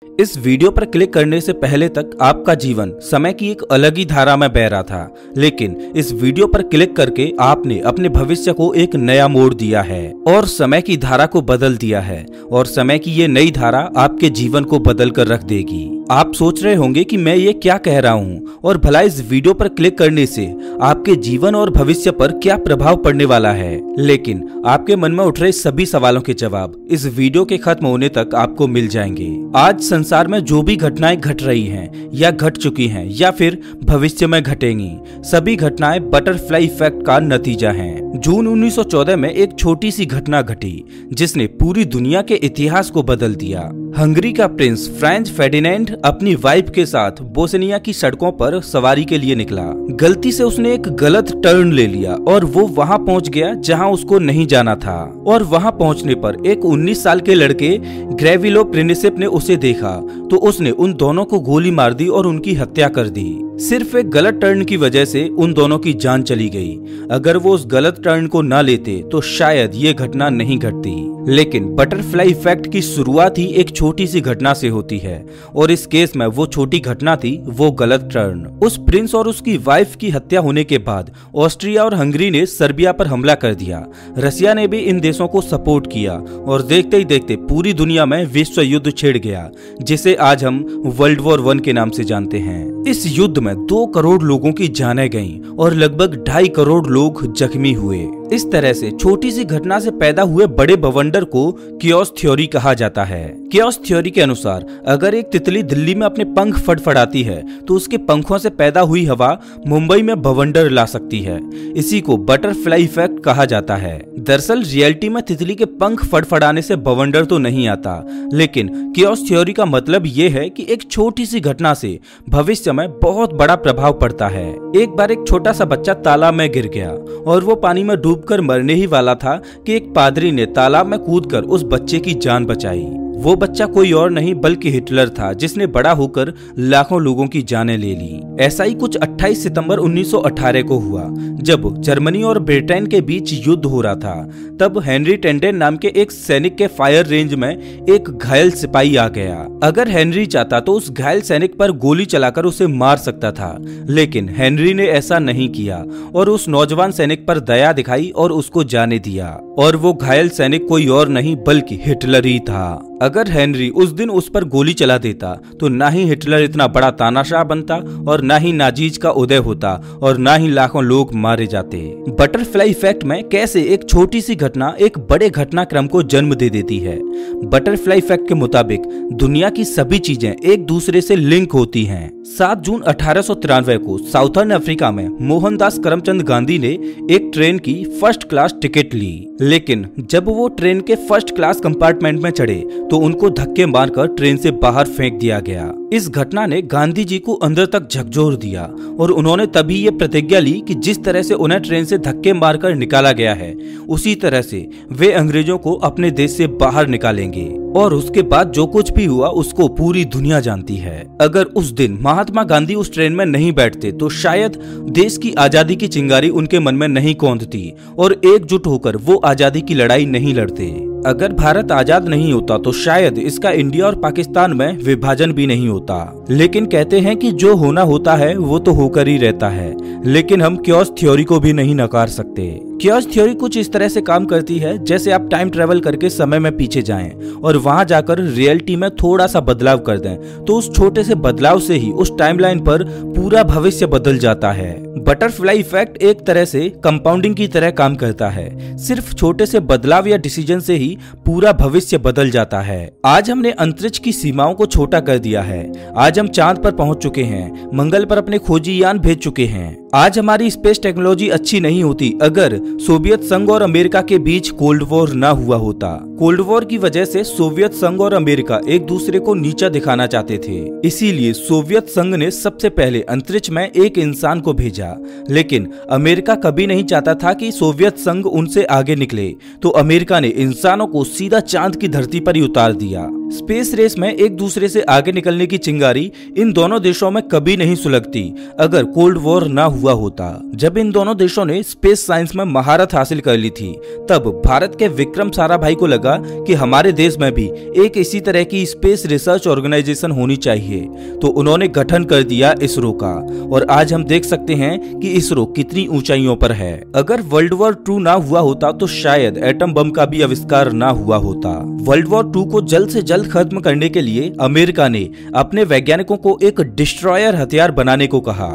इस वीडियो पर क्लिक करने से पहले तक आपका जीवन समय की एक अलग ही धारा में बह रहा था, लेकिन इस वीडियो पर क्लिक करके आपने अपने भविष्य को एक नया मोड़ दिया है और समय की धारा को बदल दिया है और समय की ये नई धारा आपके जीवन को बदल कर रख देगी। आप सोच रहे होंगे कि मैं ये क्या कह रहा हूँ और भला इस वीडियो पर क्लिक करने से आपके जीवन और भविष्य पर क्या प्रभाव पड़ने वाला है, लेकिन आपके मन में उठ रहे सभी सवालों के जवाब इस वीडियो के खत्म होने तक आपको मिल जाएंगे। आज संसार में जो भी घटनाएं घट रही हैं या घट चुकी हैं या फिर भविष्य में घटेंगी, सभी घटनाएं बटरफ्लाई इफेक्ट का नतीजा हैं। जून 1914 में एक छोटी सी घटना घटी जिसने पूरी दुनिया के इतिहास को बदल दिया। हंगरी का प्रिंस फ्रांज फेर्डिनेंड अपनी वाइफ के साथ बोस्निया की सड़कों पर सवारी के लिए निकला। गलती से उसने एक गलत टर्न ले लिया और वो वहां पहुंच गया जहां उसको नहीं जाना था। और वहां पहुंचने पर एक 19 साल के लड़के ग्रेविलो प्रिंसिप ने उसे देखा तो उसने उन दोनों को गोली मार दी और उनकी हत्या कर दी। सिर्फ एक गलत टर्न की वजह से उन दोनों की जान चली गई। अगर वो उस गलत टर्न को ना लेते तो शायद ये घटना नहीं घटती। लेकिन बटरफ्लाई इफेक्ट की शुरुआत ही एक छोटी सी घटना से होती है और इस केस में वो छोटी घटना थी वो गलत टर्न। उस प्रिंस और उसकी वाइफ की हत्या होने के बाद ऑस्ट्रिया और हंगरी ने सर्बिया पर हमला कर दिया। रसिया ने भी इन देशों को सपोर्ट किया और देखते ही देखते पूरी दुनिया में विश्व युद्ध छिड़ गया, जिसे आज हम वर्ल्ड वॉर 1 के नाम से जानते हैं। इस युद्ध में 2 करोड़ लोगों की जानें गईं और लगभग 2.5 करोड़ लोग जख्मी हुए। इस तरह से छोटी सी घटना से पैदा हुए बड़े बवंडर को कियोस थ्योरी कहा जाता है। कियोस थ्योरी के अनुसार अगर एक तितली दिल्ली में अपने पंख फड़फड़ाती है तो उसके पंखों से पैदा हुई हवा मुंबई में बवंडर ला सकती है। इसी को बटरफ्लाई इफेक्ट कहा जाता है। दरअसल रियलिटी में तितली के पंख फड़फड़ाने से बवंडर तो नहीं आता, लेकिन कियोस थ्योरी का मतलब ये है कि एक छोटी सी घटना से भविष्य में बहुत बड़ा प्रभाव पड़ता है। एक बार एक छोटा सा बच्चा तालाब में गिर गया और वो पानी में डूबकर मरने ही वाला था कि एक पादरी ने तालाब में कूदकर उस बच्चे की जान बचाई। वो बच्चा कोई और नहीं बल्कि हिटलर था, जिसने बड़ा होकर लाखों लोगों की जानें ले ली। ऐसा ही कुछ 28 सितंबर 1918 को हुआ जब जर्मनी और ब्रिटेन के बीच युद्ध हो रहा था। तब हेनरी टेंडेन नाम के एक सैनिक के फायर रेंज में एक घायल सिपाही आ गया। अगर हेनरी चाहता तो उस घायल सैनिक पर गोली चलाकर उसे मार सकता था, लेकिन हेनरी ने ऐसा नहीं किया और उस नौजवान सैनिक पर दया दिखाई और उसको जाने दिया। और वो घायल सैनिक कोई और नहीं बल्कि हिटलर ही था। अगर हेनरी उस दिन उस पर गोली चला देता तो ना ही हिटलर इतना बड़ा तानाशाह बनता और ना ही नाजीज का उदय होता और ना ही लाखों लोग मारे जाते। बटरफ्लाई इफेक्ट में कैसे एक छोटी सी घटना एक बड़े घटनाक्रम को जन्म दे देती है। बटरफ्लाई इफेक्ट के मुताबिक दुनिया की सभी चीजें एक दूसरे से लिंक होती हैं। 7 जून 1893 को साउथर्न अफ्रीका में मोहनदास करमचंद गांधी ने एक ट्रेन की फर्स्ट क्लास टिकट ली, लेकिन जब वो ट्रेन के फर्स्ट क्लास कंपार्टमेंट में चढ़े तो उनको धक्के मारकर ट्रेन से बाहर फेंक दिया गया। इस घटना ने गांधी जी को अंदर तक झकझोर दिया और उन्होंने तभी ये प्रतिज्ञा ली कि जिस तरह से उन्हें ट्रेन से धक्के मारकर निकाला गया है उसी तरह से वे अंग्रेजों को अपने देश से बाहर निकालेंगे। और उसके बाद जो कुछ भी हुआ उसको पूरी दुनिया जानती है। अगर उस दिन महात्मा गांधी उस ट्रेन में नहीं बैठते तो शायद देश की आजादी की चिंगारी उनके मन में नहीं कौंधती और एकजुट होकर वो आजादी की लड़ाई नहीं लड़ते। अगर भारत आजाद नहीं होता तो शायद इसका इंडिया और पाकिस्तान में विभाजन भी नहीं होता। लेकिन कहते हैं कि जो होना होता है वो तो होकर ही रहता है, लेकिन हम कियोस थ्योरी को भी नहीं नकार सकते। कियोस थ्योरी कुछ इस तरह से काम करती है जैसे आप टाइम ट्रेवल करके समय में पीछे जाएं और वहां जाकर रियलिटी में थोड़ा सा बदलाव कर दें तो उस छोटे से बदलाव से ही उस टाइमलाइन पर पूरा भविष्य बदल जाता है। बटरफ्लाई इफेक्ट एक तरह से कंपाउंडिंग की तरह काम करता है। सिर्फ छोटे से बदलाव या डिसीजन से ही पूरा भविष्य बदल जाता है। आज हमने अंतरिक्ष की सीमाओं को छोटा कर दिया है। आज हम चांद पर पहुंच चुके हैं, मंगल पर अपने खोजी यान भेज चुके हैं। आज हमारी स्पेस टेक्नोलॉजी अच्छी नहीं होती अगर सोवियत संघ और अमेरिका के बीच कोल्ड वॉर ना हुआ होता। कोल्ड वॉर की वजह से सोवियत संघ और अमेरिका एक दूसरे को नीचा दिखाना चाहते थे, इसीलिए सोवियत संघ ने सबसे पहले अंतरिक्ष में एक इंसान को भेजा। लेकिन अमेरिका कभी नहीं चाहता था कि सोवियत संघ उनसे आगे निकले, तो अमेरिका ने इंसानों को सीधा चांद की धरती पर ही उतार दिया। स्पेस रेस में एक दूसरे से आगे निकलने की चिंगारी इन दोनों देशों में कभी नहीं सुलगती अगर कोल्ड वॉर ना हुआ होता। जब इन दोनों देशों ने स्पेस साइंस में महारत हासिल कर ली थी, तब भारत के विक्रम साराभाई को लगा कि हमारे देश में भी एक इसी तरह की स्पेस रिसर्च ऑर्गेनाइजेशन होनी चाहिए। तो उन्होंने गठन कर दिया इसरो का, और आज हम देख सकते हैं कि इसरो कितनी ऊंचाइयों पर है। अगर वर्ल्ड वॉर 2 ना हुआ होता तो शायद एटम बम का भी आविष्कार ना हुआ होता। वर्ल्ड वॉर 2 को जल्द से जल्द खत्म करने के लिए अमेरिका ने अपने वैज्ञानिकों को एक डिस्ट्रॉयर हथियार बनाने को कहा,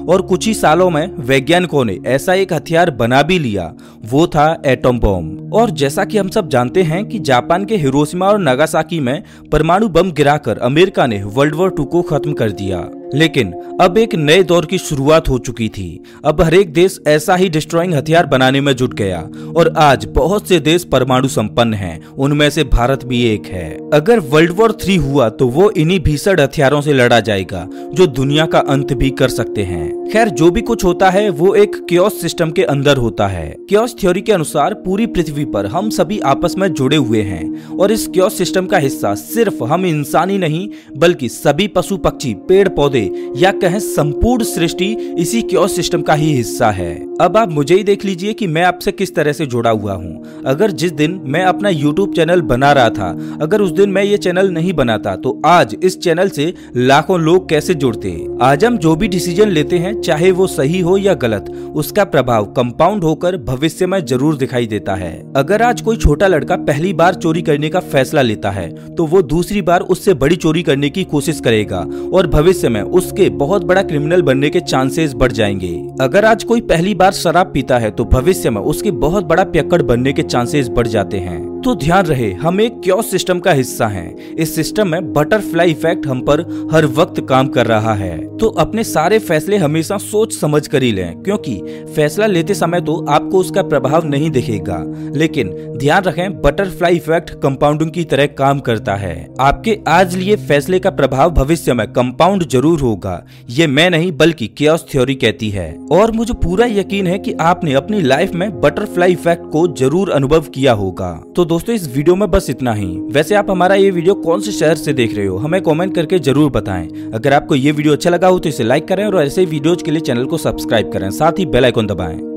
और कुछ ही सालों में वैज्ञानिकों ने ऐसा एक हथियार बना भी लिया, वो था एटम बम। और जैसा कि हम सब जानते हैं कि जापान के हिरोशिमा और नागासाकी में परमाणु बम गिराकर अमेरिका ने वर्ल्ड वॉर 2 को खत्म कर दिया। लेकिन अब एक नए दौर की शुरुआत हो चुकी थी। अब हर एक देश ऐसा ही डिस्ट्रॉइंग हथियार बनाने में जुट गया, और आज बहुत से देश परमाणु संपन्न हैं, उनमें से भारत भी एक है। अगर वर्ल्ड वॉर 3 हुआ तो वो इन्हीं भीषण हथियारों से लड़ा जाएगा जो दुनिया का अंत भी कर सकते हैं। खैर, जो भी कुछ होता है वो एक क्योस सिस्टम के अंदर होता है। क्योस थ्योरी के अनुसार पूरी पृथ्वी पर हम सभी आपस में जुड़े हुए हैं, और इस क्योस सिस्टम का हिस्सा सिर्फ हम इंसान ही नहीं बल्कि सभी पशु पक्षी, पेड़ पौधे या कहें संपूर्ण सृष्टि इसी क्योस सिस्टम का ही हिस्सा है। अब आप मुझे ही देख लीजिए कि मैं आपसे किस तरह से जुड़ा हुआ हूँ। अगर जिस दिन मैं अपना YouTube चैनल बना रहा था, अगर उस दिन मैं ये चैनल नहीं बनाता तो आज इस चैनल से लाखों लोग कैसे जुड़ते। आज हम जो भी डिसीजन लेते हैं, चाहे वो सही हो या गलत, उसका प्रभाव कंपाउंड होकर भविष्य में जरूर दिखाई देता है। अगर आज कोई छोटा लड़का पहली बार चोरी करने का फैसला लेता है तो वो दूसरी बार उससे बड़ी चोरी करने की कोशिश करेगा, और भविष्य में उसके बहुत बड़ा क्रिमिनल बनने के चांसेस बढ़ जाएंगे। अगर आज कोई पहली बार शराब पीता है तो भविष्य में उसके बहुत बड़ा पियक्कड़ बनने के चांसेस बढ़ जाते हैं। तो ध्यान रहे, हम एक क्योस सिस्टम का हिस्सा हैं। इस सिस्टम में बटरफ्लाई इफेक्ट हम पर हर वक्त काम कर रहा है। तो अपने सारे फैसले हमेशा सोच समझ कर ही लें, क्योंकि फैसला लेते समय तो आपको उसका प्रभाव नहीं दिखेगा, लेकिन ध्यान रखें बटरफ्लाई इफेक्ट कंपाउंडिंग की तरह काम करता है। आपके आज लिए फैसले का प्रभाव भविष्य में कंपाउंड जरूर होगा। ये मैं नहीं बल्कि क्योस थ्योरी कहती है, और मुझे पूरा यकीन है कि आपने अपनी लाइफ में बटरफ्लाई इफेक्ट को जरूर अनुभव किया होगा। तो दोस्तों, इस वीडियो में बस इतना ही। वैसे आप हमारा ये वीडियो कौन से शहर से देख रहे हो, हमें कमेंट करके जरूर बताएं। अगर आपको ये वीडियो अच्छा लगा हो तो इसे लाइक करें, और ऐसे वीडियोज के लिए चैनल को सब्सक्राइब करें, साथ ही बेल आइकन दबाएं।